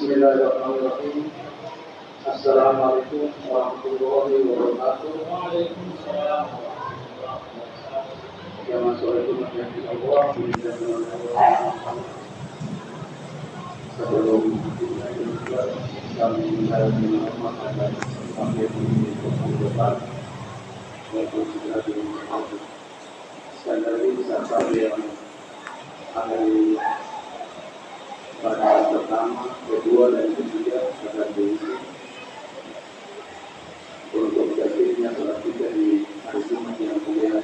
Bismillahirrahmanirrahim. Assalamualaikum warahmatullahi wabarakatuh. Waalaikumsalam. Ya masyaallah Allah sebelum kami menjalani Ramadan dan sampai di depan maupun segera di sekali lagi siapa yang ada di pada pertama, kedua dan ketiga akan diisi untuk jadinya salah tiga di hari Jumat yang mulia.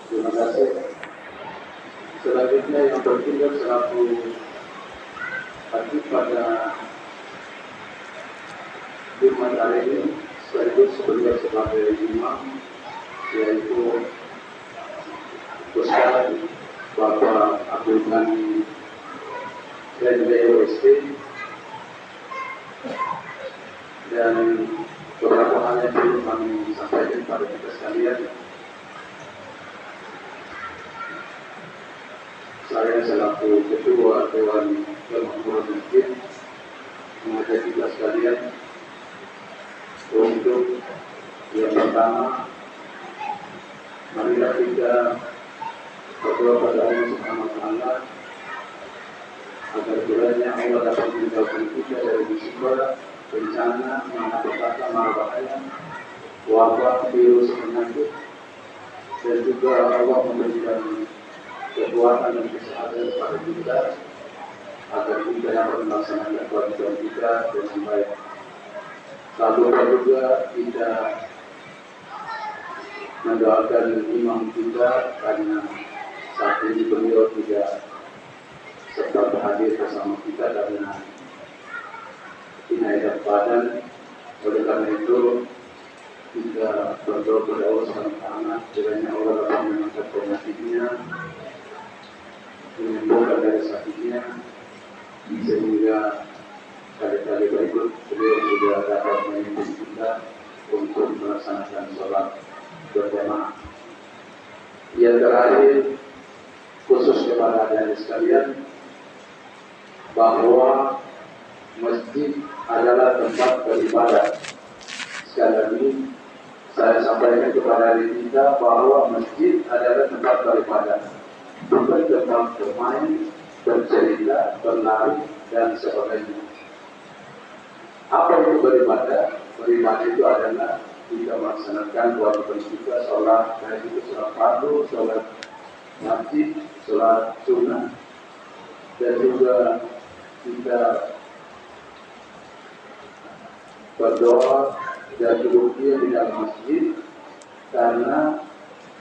Terima kasih. Selanjutnya yang bertindak selaku Hakim pada Jumat hari ini sekaligus beliau sebagai imam, yaitu Ustaz Bapak Abdul Ghani LWST, dan beberapa hal yang perlu kami sampaikan pada kita sekalian. Saya selaku Ketua Dewan Kemakmuran Masjid mengajak kita sekalian untuk yang pertama, marilah kita berdoa pada Allah Subhanahu wa Ta'ala agar kiranya Allah dapat menjauhkan kita dari musibah, bencana, malapetaka, bahaya, wabah, virus, penyakit, dan juga Allah memberikan kekuatan dan kesehatan kepada kita agar kita dapat melaksanakan kewajiban kita dengan baik. Lalu juga kita mendoakan imam kita karena saat ini beliau tidak sempat hadir bersama kita karena inayat badan. Oleh karena itu kita berdoa kepada Allah SWT kiranya Allah dapat mengangkat penyakitnya, menyembuhkan dari sakitnya, sehingga kali-kali berikut beliau sudah dapat memimpin kita untuk melaksanakan sholat berjamaah. Yang terakhir, khusus kepada adik-adik sekalian, bahwa masjid adalah tempat beribadah. Sekali lagi, saya sampaikan kepada adik kita bahwa masjid adalah tempat beribadah, bukan tempat bermain, bercerita, berlari, dan sebagainya. Apa itu beribadah? Beribadah itu adalah kita melaksanakan kewajiban kita, sholat, baik itu sholat fardu, sholat wajib, sholat sunnah, dan juga kita berdoa dan duduk di dalam masjid, karena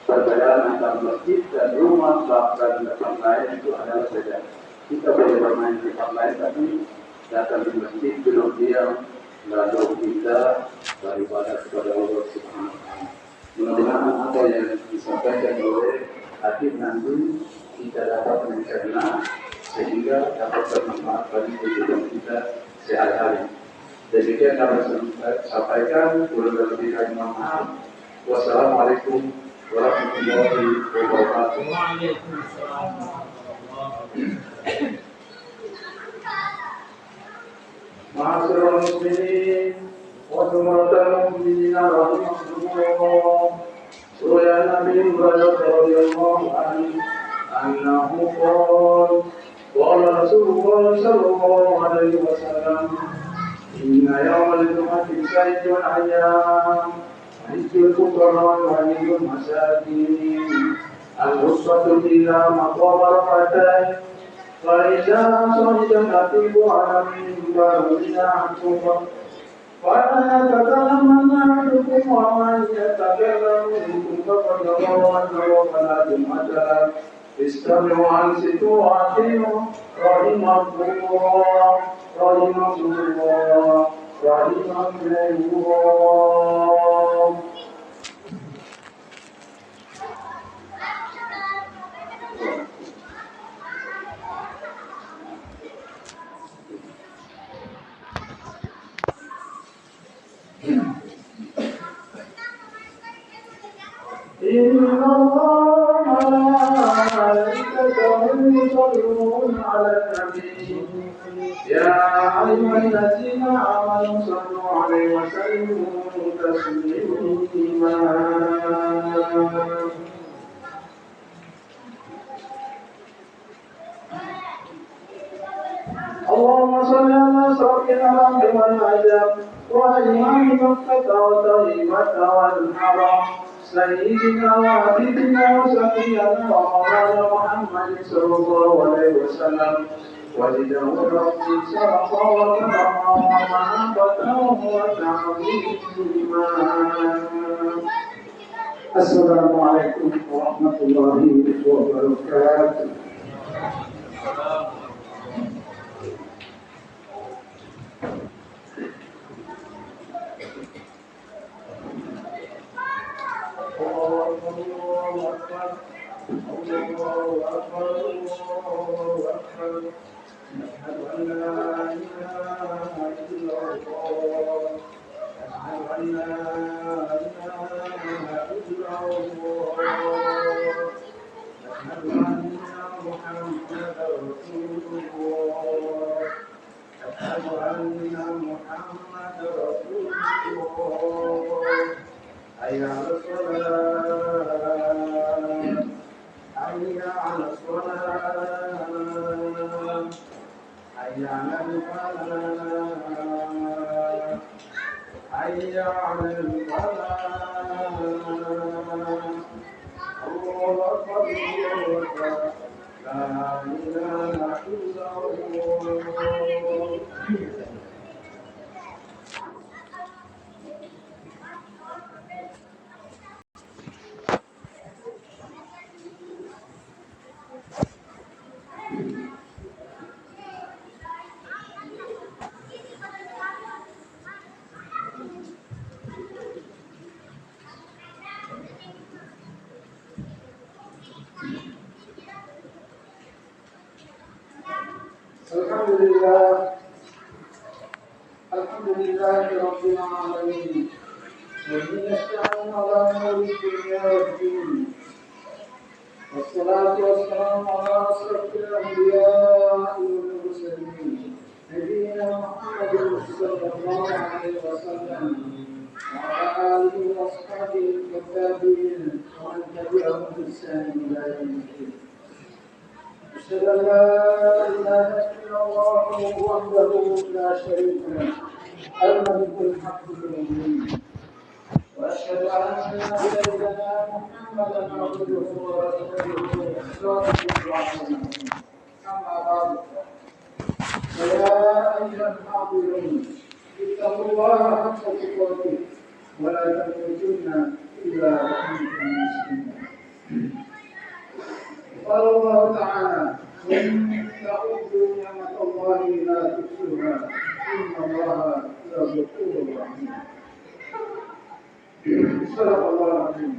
perbedaan antara masjid dan rumah dan tempat lain itu adalah beda. Kita boleh bermain di tempat lain, tapi datang di masjid, duduk diam, lalu kita beribadah kepada Allah Subhanahu wa Ta'ala. Mudah-mudahan apa yang disampaikan oleh Hakim nanti kita dapat mencerna sehingga dapat bermanfaat bagi kehidupan kita sehari-hari. Demikian kami sampaikan. Kurang lebih kami mohon maaf. Wassalamualaikum warahmatullahi wabarakatuh. Waalaikumsalam. Ma'asyiral muslimin wa jumlatal mu'minina rahimakumullah. Surah Nabi Muhammad radhiyallahu anhu qala Rasulullah sallallahu alaihi wasallam, inna yawmal jum'ati sayyidul ayyam, hajjul fuqara wa hajjul masakin, al-uswatu ila maqam rak'atain. فإذا صعد الخطيب على المنبر يعقب فلا يتكلمن أحدكم ومن يتكلم منكم فقد ضل فلا جمعة له. استمعوا وأنصتوا وأطيعوا رحمكم الله رحمكم الله رحمكم الله. على النبي يا أيها الذين آمنوا صلوا عليه وسلموا تسليما اللهم صل على سيدنا محمد وإمام مكة وطيبة والحرم سيدنا وحبيبنا وسفينا ومولانا محمد صلى الله عليه وسلم وجده ربي شرفا وكرما ومحبة وتعظيما. السلام عليكم ورحمة الله وبركاته. الحمد لله رب العالمين وبه نستعين على امور الدنيا والدين والصلاة والسلام على أشرف الأنبياء والمرسلين نبينا محمد صلى الله عليه وسلم وعلى آله وأصحابه والتابعين ومن تبعهم بإحسان إلى يوم الدين. أشهد أن لا إله إلا الله وحده لا شريك له الملك الحق المبين وأشهد أن سيدنا محمدا عبده ورسوله صادق الوعد. أما بعد فيا أيها الحاضرون اتقوا الله حق تقاته ولا تموتن إلا وأنتم مسلمون. قال الله تعالى: وإن تعودوا نعمة الله لا تحصوها إن الله لغفور رحيم. صدق الله العظيم.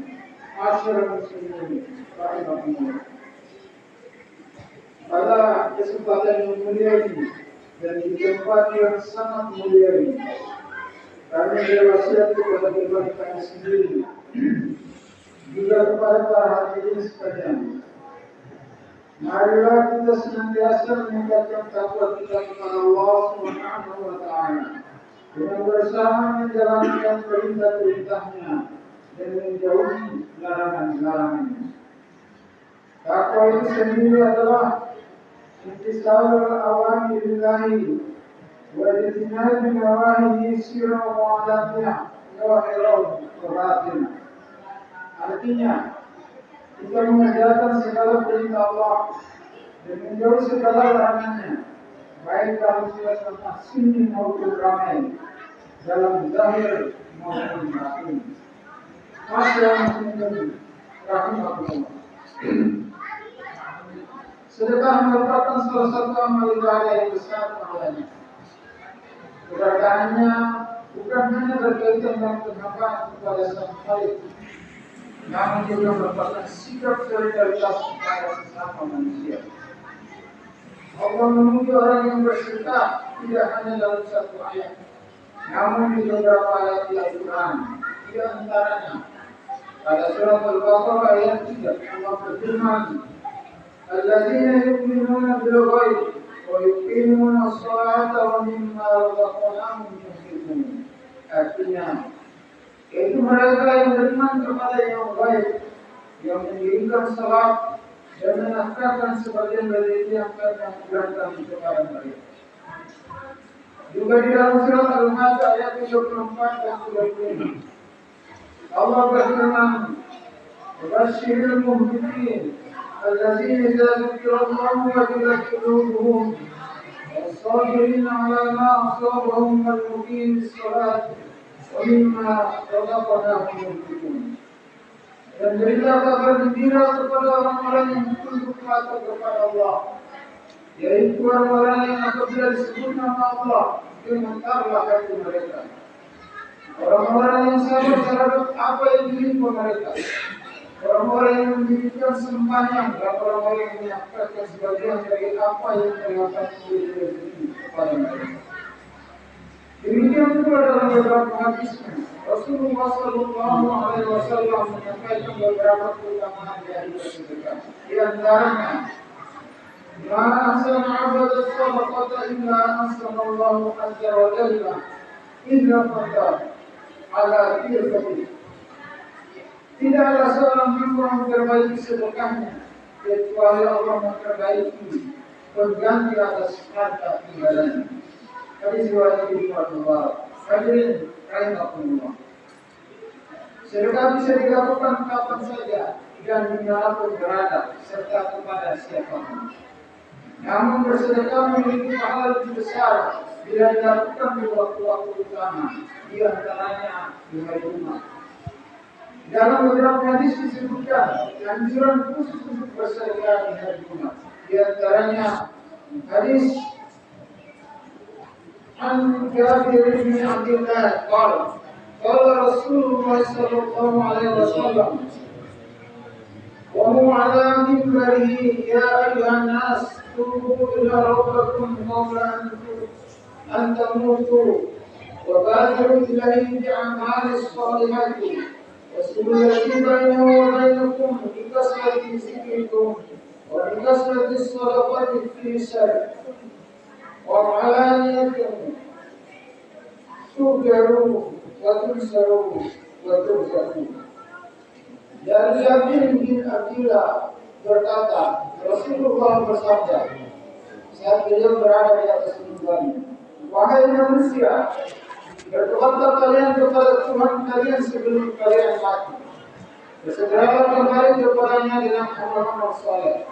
معاشر المسلمين رحمكم الله. Pada kesempatan yang mulia ini dan di tempat yang sangat mulia ini, kami berwasiat kepada pribadi kami sendiri, juga kepada para hadirin sekalian. Marilah kita senantiasa meningkatkan takwa kita kepada Allah Subhanahu wa Ta'ala dengan berusaha menjalankan perintah-perintahnya dan menjauhi larangan-larangannya. Takwa itu sendiri adalah imtisalul awamirillahi wa ijtinabi nawahihi sirran wa alaniyah zahiran wa batinah. Artinya, kita mengerjakan segala perintah Allah dan menjauhi segala larangannya, baik dalam suasana sunyi maupun ramai, dalam zahir maupun batin. Masyaallah muslimin rahimahullah. Sedekah merupakan salah satu amal ibadah yang besar pahalanya. Keberkahannya bukan hanya berkaitan dengan penghambaan kepada Sang Khalik, namun juga merupakan sikap solidaritas kepada sesama manusia. Allah memuji orang yang bersedekah tidak hanya dalam satu ayat, namun di beberapa ayat di Al-Quran. Di antaranya pada surat Al-Baqarah ayat 3 Allah berfirman, الذين يؤمنون بالغيب ويقيمون الصلاة ومما رزقناهم ينفقون. Artinya, itu mereka yang beriman kepada yang baik, yang mendirikan salat dan menafkahkan sebagian dari yang akan diberikan kepada mereka. Juga di dalam surat Al-Ma'idah ayat 34 dan 35. Allah berfirman, "Basyiril mu'minin alladzina idza dzukirallahu wajilat qulubuhum was-sabirin 'ala ma asabahum wal muqimis shalah wa mimma razaqnahum yunfiqun." Dan berilah kabar gembira kepada orang-orang yang tunduk patuh kepada Allah, yaitu orang-orang yang apabila disebut nama Allah, gemetarlah hati mereka. Orang-orang yang sabar terhadap apa yang ditimpa mereka. Orang-orang yang mendirikan sembahyang dan orang-orang yang menyampaikan sebagian dari apa yang terdapat di rezeki kepada mereka. Demikian pula dalam beberapa hadis Rasulullah Sallallahu Alaihi Wasallam menyampaikan beberapa keutamaan dari sedekah. Di antaranya, "Ma ahsana 'abada shadaqata illa ahsanallahu azza wa jalla illa faqad ala tilkati." Tidaklah seorang hamba memperbaiki sedekahnya kecuali Allah memperbaiki pengganti atas harta tinggalannya. Hadis riwayat Ibnu Umar. Hadirin rahimakumullah. Sedekah bisa dilakukan kapan saja dan dimanapun berada serta kepada siapapun. Namun bersedekah memiliki pahala lebih besar bila dilakukan di waktu-waktu utama, di antaranya di hari Jumat. Dalam beberapa hadis disebutkan anjuran khusus untuk bersedekah di hari Jumat. Di antaranya hadis An Jabir bin Abdullah qala qala Rasulullah sallallahu alaihi wasallam wa huwa ala minbarihi ya ayyuhan nas tubu ila rabbikum qabla an tamutu wa badiru ilayhi bi a'malis salihati والذي بينه وبينكم بكثرة ذكركم وبكثرة الصدقة في سر وعلانية تؤجروا وتنصروا وترزقوا. Dari Jabir bin Abdullah berkata, Rasulullah bersabda, saat beliau berada di atas mimbarnya, "Wahai manusia, bertobatlah kalian kepada Tuhan kalian sebelum kalian mati. Bersegeralah kembali kepadanya dengan amal-amal saleh.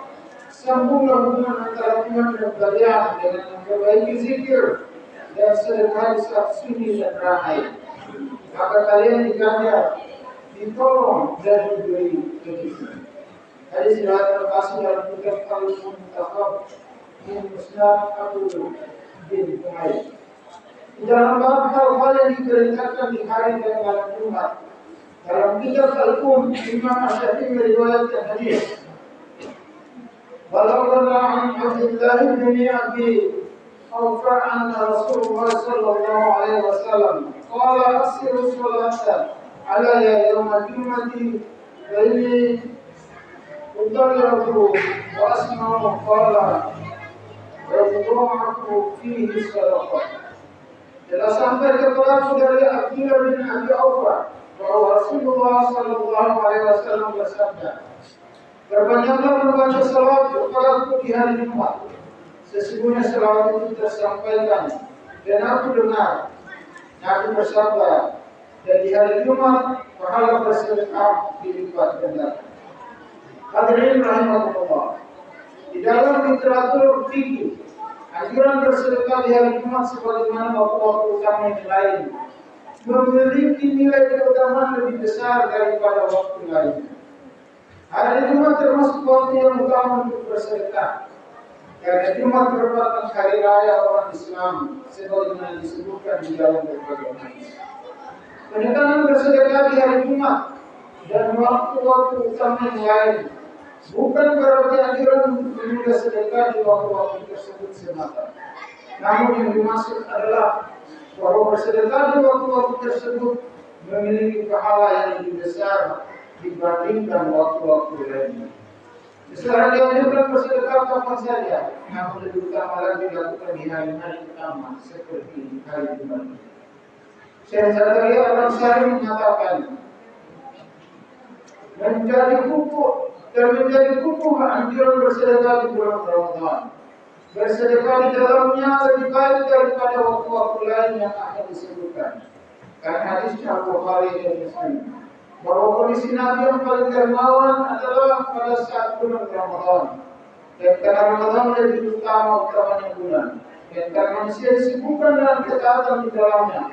Sambunglah hubungan antara Tuhan dan kalian dengan memperbaiki zikir dan sedekah di saat sunyi dan ramai. Maka kalian diganjar, ditolong dan diberi rezeki." Hadis riwayat terkasih dalam kitab Al-Muntakhab min Musnad Abu bin Humaid. Dalam bab hal-hal yang diperintahkan di hari dan malam Jumat. Dalam kitab Al-Qum, Imam Asy-Syafi'i meriwayatkan hadis. Balagha an Abdullah bin Abi Aufa anna Rasulullah sallallahu alaihi wasallam qala asiru salata ala yawm al-jum'ati wa inni udallahu wa asma'u qala wa yudha'afu fihi sadaqah. Telah sampai kepadaku dari Abdullah bin Abi Aufa bahwa Rasulullah Sallallahu Alaihi Wasallam bersabda, "Berbanyaklah membaca salawat kepadaku di hari Jumat. Sesungguhnya salawat itu tersampaikan dan aku dengar. Nabi bersabda, dan di hari Jumat pahala bersedekah dilipat ganda." Hadirin rahimakumullah. Di dalam literatur fikih, anjuran bersedekah di hari Jumat sebagaimana waktu-waktu utama yang lain memiliki nilai keutamaan lebih besar daripada waktu lain. Hari Jumat termasuk waktu yang utama untuk bersedekah. Karena Jumat merupakan hari raya orang Islam sebagaimana disebutkan di dalam berbagai hadis. Penekanan bersedekah di hari Jumat dan waktu-waktu utama yang lain bukan berarti anjuran untuk menunda sedekah di waktu-waktu tersebut semata. Namun yang dimaksud adalah bahwa bersedekah di waktu-waktu tersebut memiliki pahala yang lebih besar dibandingkan waktu-waktu lainnya. Sekarang dianjurkan bersedekah kapan saja, namun lebih utama lagi dilakukan di hari-hari utama seperti hari Jumat. Syekh Zakaria Al-Ansari mengatakan, menjadi kukuh anjuran bersedekah di bulan Ramadan. Bersedekah di dalamnya lebih baik daripada waktu-waktu lain yang akan disebutkan. Karena hadis Al-Bukhari dan Muslim bahwa kondisi Nabi yang paling dermawan adalah pada saat bulan Ramadan. Dan karena Ramadan lebih utamanya bulan. Dan karena manusia disibukkan dengan ketaatan di dalamnya,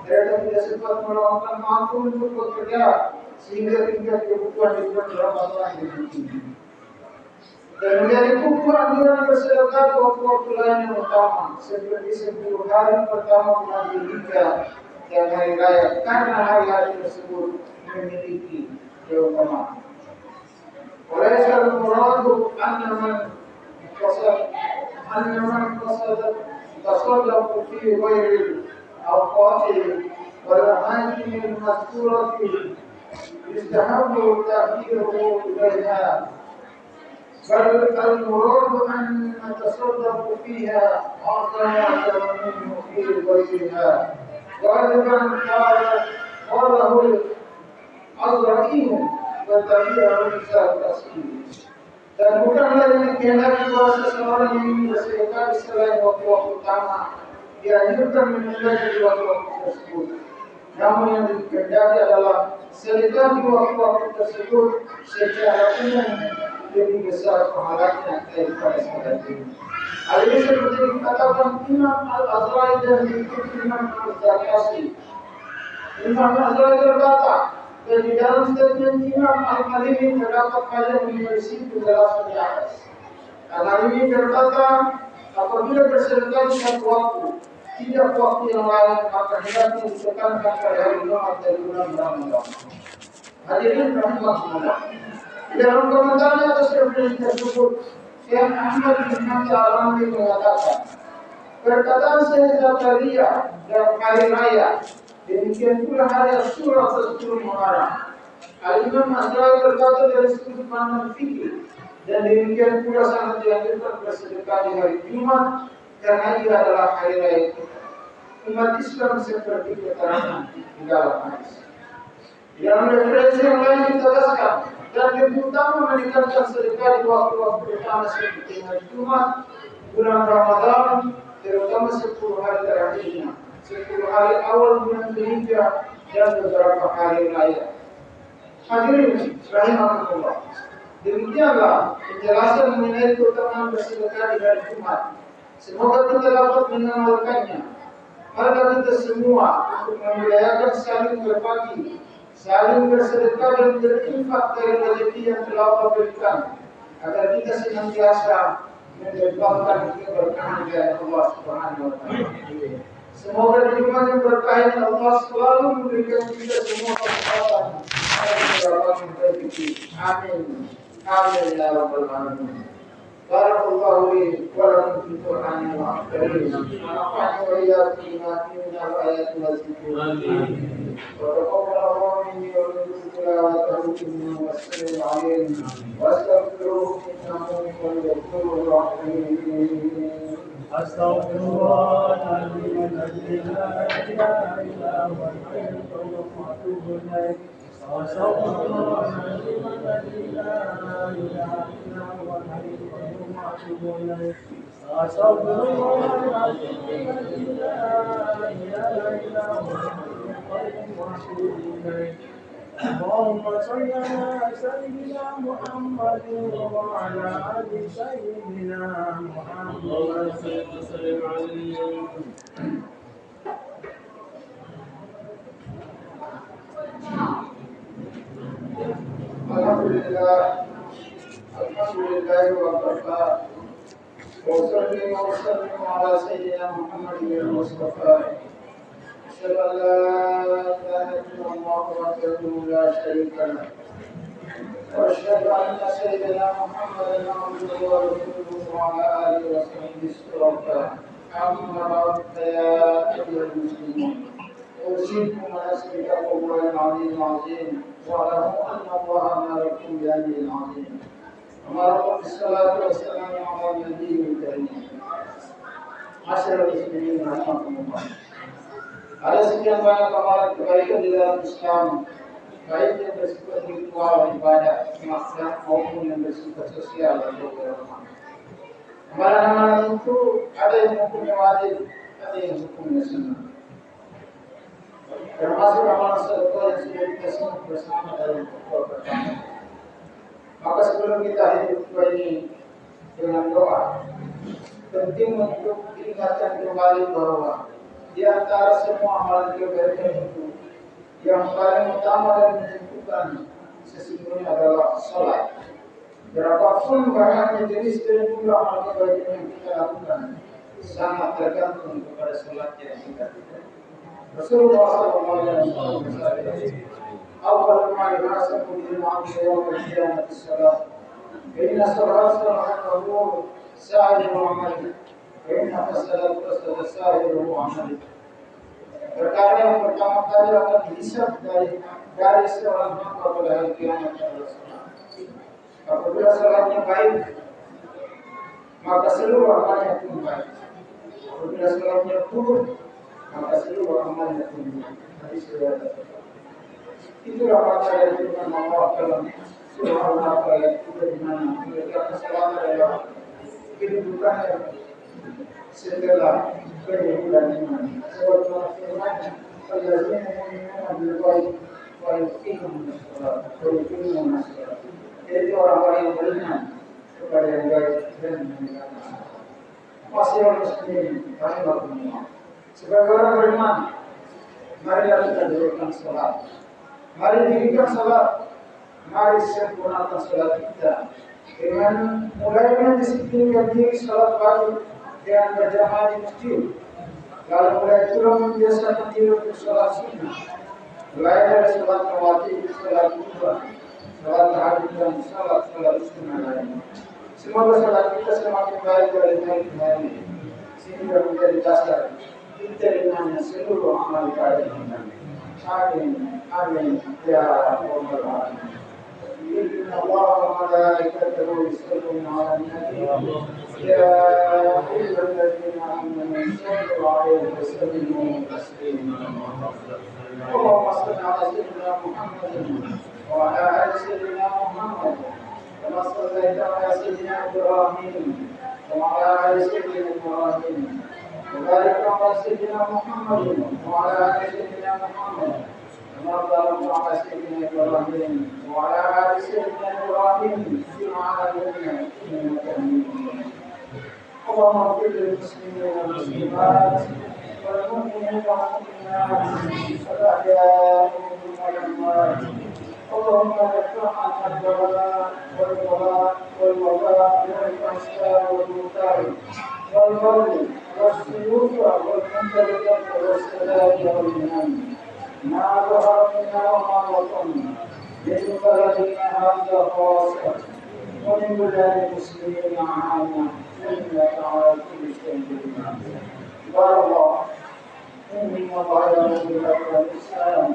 mereka tidak sempat meluangkan waktu untuk bekerja sehingga tingkat kebutuhan di bulan Ramadan lebih tinggi. Dan menjadi kukuh anjuran bersedekah di waktu-waktu lain yang utama, seperti 10 hari pertama bulan Dzulhijjah dan hari raya, karena hari-hari tersebut memiliki keutamaan. Oleh sebab muradu annaman tasaddaqu fi ghairi awqati wal amakin al-mazkurati yustahabbu ta'khiruhu ilaiha. بل المراد أن نتصدق فيها أعظم منه في غيرها. غالبا قاله الأزرعي وتبعه مثال تسليم. Dan bukanlah yang dikehendaki bahwa seseorang yang ingin bersedekah selain waktu-waktu utama dianjurkan menunda di waktu-waktu tersebut. Namun yang dikehendaki adalah sedekah di waktu-waktu tersebut secara umum lebih besar pahalanya daripada sekadar ini. Hal ini seperti dikatakan Imam Al-Azrari dan diikuti Imam Al-Zakasi. Imam Al-Azrari berkata, dan di dalam statement Imam Al-Malimi terdapat kalian menyelesaikan penjelasan di atas. Al-Malimi berkata, apabila bersedekah di satu waktu, tidak waktu yang lain, maka hendaknya ditekankan pada hari Jumat dari bulan Ramadan. Hadirin rahimahullah. Di dalam komentarnya atas referensi tersebut, Syekh Ahmad bin Hamzah Al-Hamdi mengatakan, perkataan Syekh Zakaria dan hari raya, demikian pula hari Asyura atau 10 Muharram. Al-Imam Azrari berkata dari sudut pandang fikih, dan demikian pula sangat dianjurkan bersedekah di hari Jumat, karena ia adalah hari raya kita. Umat Islam seperti keterangan di dalam hadis. Di dalam referensi yang lain ditegaskan, dan lebih utama meningkatkan sedekah di waktu-waktu utama seperti hari Jumat, bulan Ramadan, terutama 10 hari terakhirnya, 10 hari awal bulan Dzulhijjah dan beberapa hari raya. Hadirin rahimahullah. Demikianlah penjelasan mengenai keutamaan bersedekah di hari Jumat. Semoga kita dapat mengamalkannya. Mari kita semua untuk membiayakan saling berbagi, saling bersedekah dan berinfak dari rezeki yang telah Allah berikan, agar kita senantiasa mendapatkan keberkahan dari Allah Subhanahu wa Ta'ala. Semoga di rumah yang berkah ini Allah selalu memberikan kita semua kesempatan mendapatkan rezeki. Amin. Amin ya rabbal alamin. Barakallahu li wa lakum fil Qur'anil karim. Nafa'ani wa iyyakum bima fihi min al-ayati waz zikr. Amin. وتقبل الله مني ومنكم تلاوته انه السميع العليم واستغفروه انه هو الغفور الرحيم. أستغفر الله العظيم الذي لا إله إلا هو الحي القيوم وأتوب إليه. أستغفر الله العظيم الذي لا إله إلا هو الحي القيوم وأتوب إليه. أستغفر الله العظيم الذي لا إله إلا هو اللهم صل على سيدنا محمد وعلى آل سيدنا محمد وسلم عليه. الحمد لله وكفى وصلي وسلم على سيدنا محمد المصطفى. أشهد أن لا إله إلا الله وحده لا شريك له وأشهد أن سيدنا محمدا عبده ورسوله وعلى آله وصحبه الشرفاء. أما بعد فيا أيها المسلمون أوصيكم ونفسي بتقوى الله العلي العظيم واعلموا أن الله أمركم بهذه العظيم. Amarahum salatu wassalamu ala nabiyil karim. Masyaallah muslimin rahimakumullah. Ada sekian banyak amalan kebaikan di dalam Islam, baik yang bersifat ritual ibadah, maksiat maupun yang bersifat sosial atau agama. Amalan-amalan itu ada yang hukumnya wajib, ada yang hukumnya sunnah. Termasuk amalan sedekah yang sudah kita simak bersama dalam khutbah pertama. Maka sebelum kita hidup ini dengan doa, penting untuk diingatkan kembali bahwa di antara semua amalan kebaikan itu yang paling utama dan menentukan sesungguhnya adalah salat. Berapapun banyaknya jenis dan jumlah amal kebaikan yang kita lakukan, sangat tergantung kepada salat yang kita lakukan. Rasulullah SAW awal ma yuhasabu bil 'abdi yawm al-qiyamah as-salat. Inna salata al-qubur sa'iru 'amali. Inna fasadat sa'iru 'amali. Perkara yang pertama kali akan dihisab dari seorang hamba pada hari kiamat adalah salat. Apabila salatnya baik, maka seluruh amalnya pun baik. Apabila salatnya buruk, maka seluruh amalnya pun buruk. Hadis riwayat. Itulah makna dari firman Allah dalam surah Al-Baqarah ayat 3 di mana mengerjakan salat adalah kedudukan yang setelah kehidupan iman. Sebab firman allazina yu'minuna bil ghaib wa yuqimuna as-salat. Yaitu orang-orang yang beriman kepada yang gaib dan menegakkan salat. Masyaallah muslimin rahimakumullah. Sebagai orang beriman, marilah kita dirikan salat. Mari dirikan salat, mari sempurnakan salat kita dengan mulainya disiplinkan diri salat pagi dengan berjamaah di masjid. Lalu mulai pula membiasakan diri untuk salat sunnah, mulai dari salat rawatib, salat duha, salat tahajud dan salat sunnah lainnya. Semoga salat kita semakin baik dari hari ke hari, sehingga menjadi dasar diterimanya seluruh amal ibadah kita. Amin. Amin. Ya Rabbal Alamin. Inna Allaha wa malaikatahu yusalluna 'alan nabi. Ya ayyuhalladzina amanu sallu 'alaihi wa sallimu taslima. Allahumma shalli 'ala sayyidina Muhammadin wa 'ala ali sayyidina Muhammad. Kama shallaita 'ala sayyidina Ibrahim wa 'ala ali sayyidina Ibrahim. وبارك على سيدنا محمد وعلى ال سيدنا محمد كما باركت على سيدنا ابراهيم وعلى ال سيدنا ابراهيم في العالمين انك حميد مجيد. اللهم اغفر للمسلمين والمسلمات والمؤمنين والمؤمنات والاحياء منهم والاموات. اللهم ارفع عنا البلاء والوباء والفحشاء والمنكر والبغي والسيوف والمنكرات والسلام والمنام ما ظهر منا وما بطن من بلدنا هذا خاصة ومن بلاد المسلمين عامة إنك على كل شيء قدير. عباد الله إن الله يأمر بالعدل والإحسان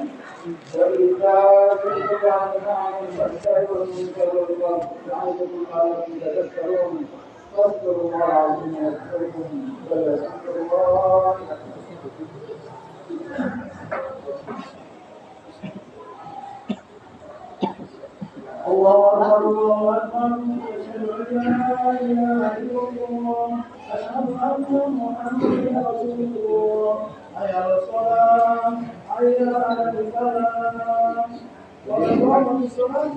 وإيتاء ذي القربى وينهى عن الفحشاء والمنكر والبغي يعظكم لعلكم تذكرون. واذكروا الله العظيم يذكركم ولذكر الله الله أكبر الله أكبر أشهد أن لا إله إلا الله أشهد أن محمدا رسول الله حي على الصلاة حي على الفلاح وقد قامت الصلاة